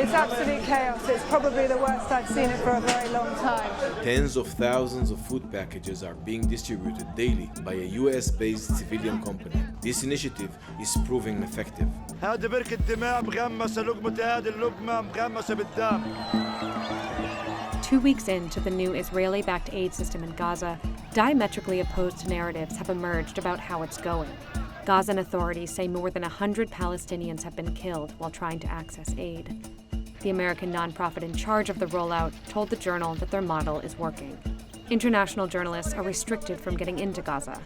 It's absolute chaos. It's probably the worst I've seen it for a very long time. Tens of thousands of food packages are being distributed daily by a US-based civilian company. This initiative is proving effective. 2 weeks into the new Israeli-backed aid system in Gaza, diametrically opposed narratives have emerged about how it's going. Gazan authorities say more than 100 Palestinians have been killed while trying to access aid. The American nonprofit in charge of the rollout told the Journal that their model is working. International journalists are restricted from getting into Gaza.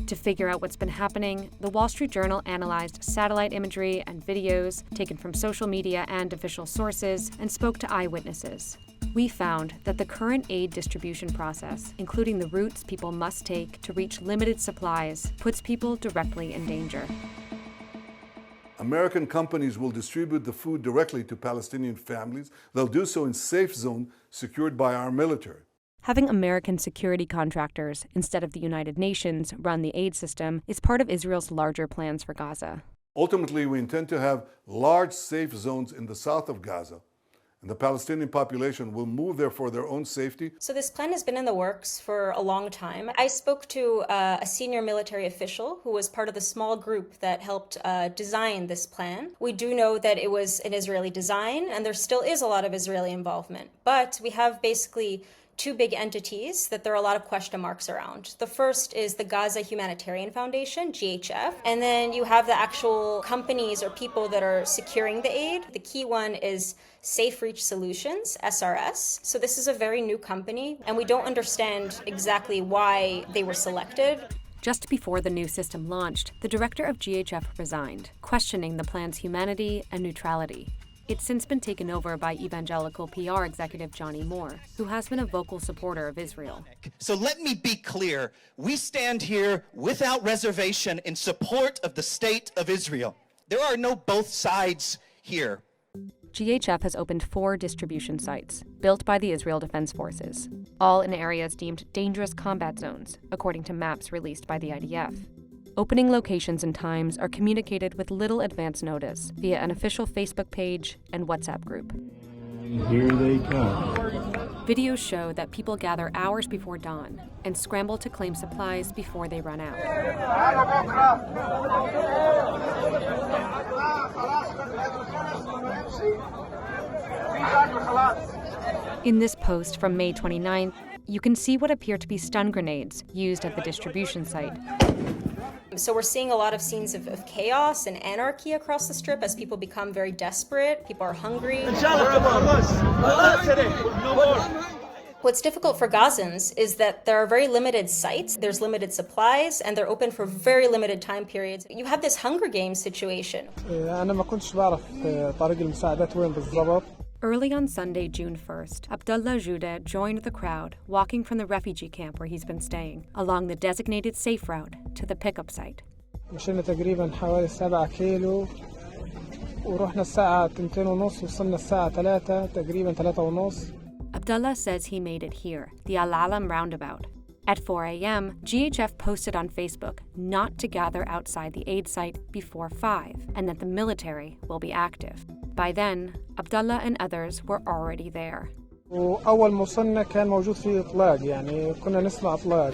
To figure out what's been happening, the Wall Street Journal analyzed satellite imagery and videos taken from social media and official sources and spoke to eyewitnesses. We found that the current aid distribution process, including the routes people must take to reach limited supplies, puts people directly in danger. American companies will distribute the food directly to Palestinian families. They'll do so in safe zones secured by our military. Having American security contractors, instead of the United Nations, run the aid system is part of Israel's larger plans for Gaza. Ultimately, we intend to have large safe zones in the south of Gaza, and the Palestinian population will move there for their own safety. So this plan has been in the works for a long time. I spoke to a senior military official who was part of the small group that helped design this plan. We do know that it was an Israeli design, and there still is a lot of Israeli involvement. But we have basically two big entities that there are a lot of question marks around. The first is the Gaza Humanitarian Foundation, GHF, and then you have the actual companies or people that are securing the aid. The key one is Safe Reach Solutions, SRS. So this is a very new company, and we don't understand exactly why they were selected. Just before the new system launched, the director of GHF resigned, questioning the plan's humanity and neutrality. It's since been taken over by evangelical PR executive Johnny Moore, who has been a vocal supporter of Israel. So let me be clear. We stand here without reservation in support of the state of Israel. There are no both sides here. GHF has opened 4 distribution sites, built by the Israel Defense Forces, all in areas deemed dangerous combat zones, according to maps released by the IDF. Opening locations and times are communicated with little advance notice via an official Facebook page and WhatsApp group. Here they come. Videos show that people gather hours before dawn and scramble to claim supplies before they run out. In this post from May 29th, you can see what appear to be stun grenades used at the distribution site. So we're seeing a lot of scenes of chaos and anarchy across the strip as people become very desperate. People are hungry. What's difficult for Gazans is that there are very limited sites, there's limited supplies, and they're open for very limited time periods. You have this Hunger Games situation. Early on Sunday, June 1st, Abdullah Jude joined the crowd walking from the refugee camp where he's been staying, along the designated safe route to the pickup site. مشينا تقريبا حوالي 7 كيلو ورحنا الساعة 2:30 وصلنا الساعة 3 تقريبا 3:30. Abdullah says he made it here, the Al-Alam roundabout. At 4 a.m., GHF posted on Facebook not to gather outside the aid site before 5 and that the military will be active. By then, Abdullah and others were already there. وأول ما وصلنا كان موجود في إطلاق يعني كنا نسمع إطلاق.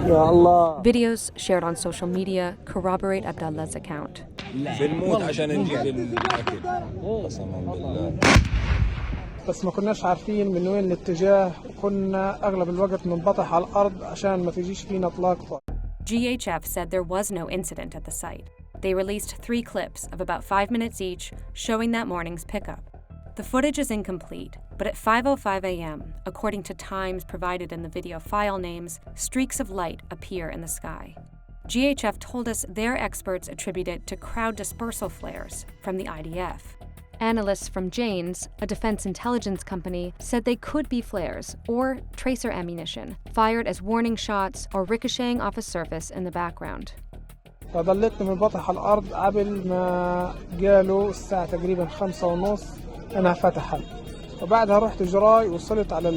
يا الله. Videos shared on social media corroborate Abdullah's account. بنموت عشان نجيب الأكل. قسماً بالله. بس ما كناش عارفين من وين الاتجاه وكنا أغلب الوقت ننبطح على الأرض عشان ما تجيش فينا إطلاق. GHF said there was no incident at the site. They released 3 clips of about 5 minutes each showing that morning's pickup. The footage is incomplete, but at 5:05 a.m., according to times provided in the video file names, streaks of light appear in the sky. GHF told us their experts attribute it to crowd dispersal flares from the IDF. Analysts from Jane's, a defense intelligence company, said they could be flares or tracer ammunition, fired as warning shots or ricocheting off a surface in the background. فضليت منبطح على الأرض قبل ما قالوا الساعة تقريبا 5:30 أنا فتحت وبعدها رحت جراي وصلت على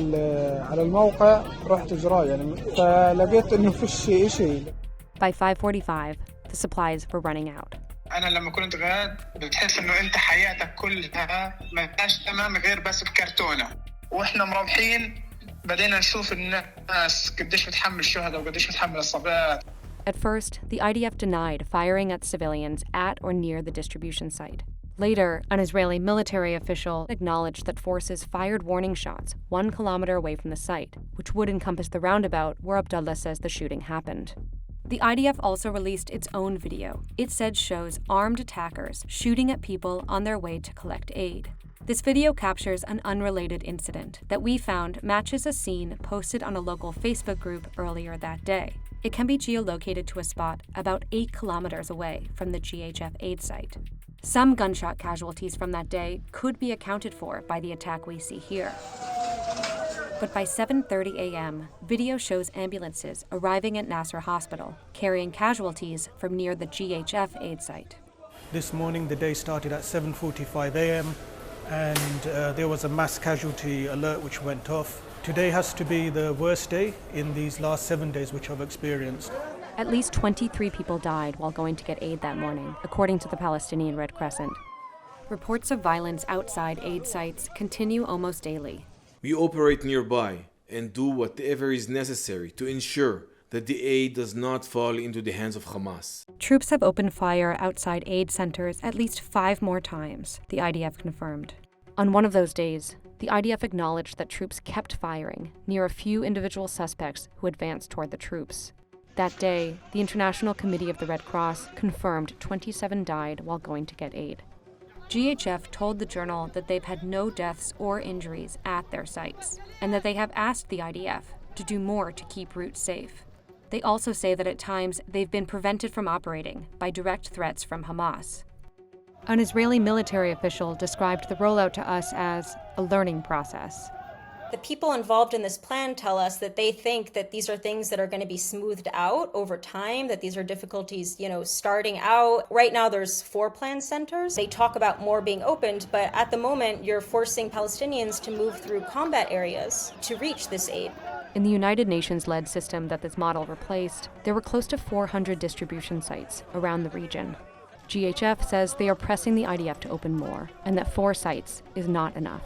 الموقع رحت جراي يعني فلقيت إنه فيش شيء. By 5:45, the supplies were running out. أنا لما كنت غاد بتحس إنه أنت حياتك كلها ما بقاش تمام غير بس بكرتونة. وإحنا مروحين بدينا نشوف الناس قديش بتحمل الشهداء وقديش بتحمل الصبيات. At first, the IDF denied firing at civilians at or near the distribution site. Later, an Israeli military official acknowledged that forces fired warning shots 1 kilometer away from the site, which would encompass the roundabout where Abdullah says the shooting happened. The IDF also released its own video. It said shows armed attackers shooting at people on their way to collect aid. This video captures an unrelated incident that we found matches a scene posted on a local Facebook group earlier that day. It can be geolocated to a spot about 8 kilometers away from the GHF aid site. Some gunshot casualties from that day could be accounted for by the attack we see here. But by 7:30 a.m., video shows ambulances arriving at Nasser Hospital, carrying casualties from near the GHF aid site. This morning, the day started at 7:45 a.m., and there was a mass casualty alert which went off. Today has to be the worst day in these last 7 days which I've experienced. At least 23 people died while going to get aid that morning, according to the Palestinian Red Crescent. Reports of violence outside aid sites continue almost daily. We operate nearby and do whatever is necessary to ensure that the aid does not fall into the hands of Hamas. Troops have opened fire outside aid centers at least 5 more times, the IDF confirmed. On one of those days, the IDF acknowledged that troops kept firing near a few individual suspects who advanced toward the troops. That day, the International Committee of the Red Cross confirmed 27 died while going to get aid. GHF told the journal that they've had no deaths or injuries at their sites, and that they have asked the IDF to do more to keep routes safe. They also say that at times they've been prevented from operating by direct threats from Hamas. An Israeli military official described the rollout to us as a learning process. The people involved in this plan tell us that they think that these are things that are going to be smoothed out over time, that these are difficulties, starting out. Right now there's 4 planned centers. They talk about more being opened, but at the moment you're forcing Palestinians to move through combat areas to reach this aid. In the United Nations-led system that this model replaced, there were close to 400 distribution sites around the region. GHF says they are pressing the IDF to open more, and that 4 sites is not enough.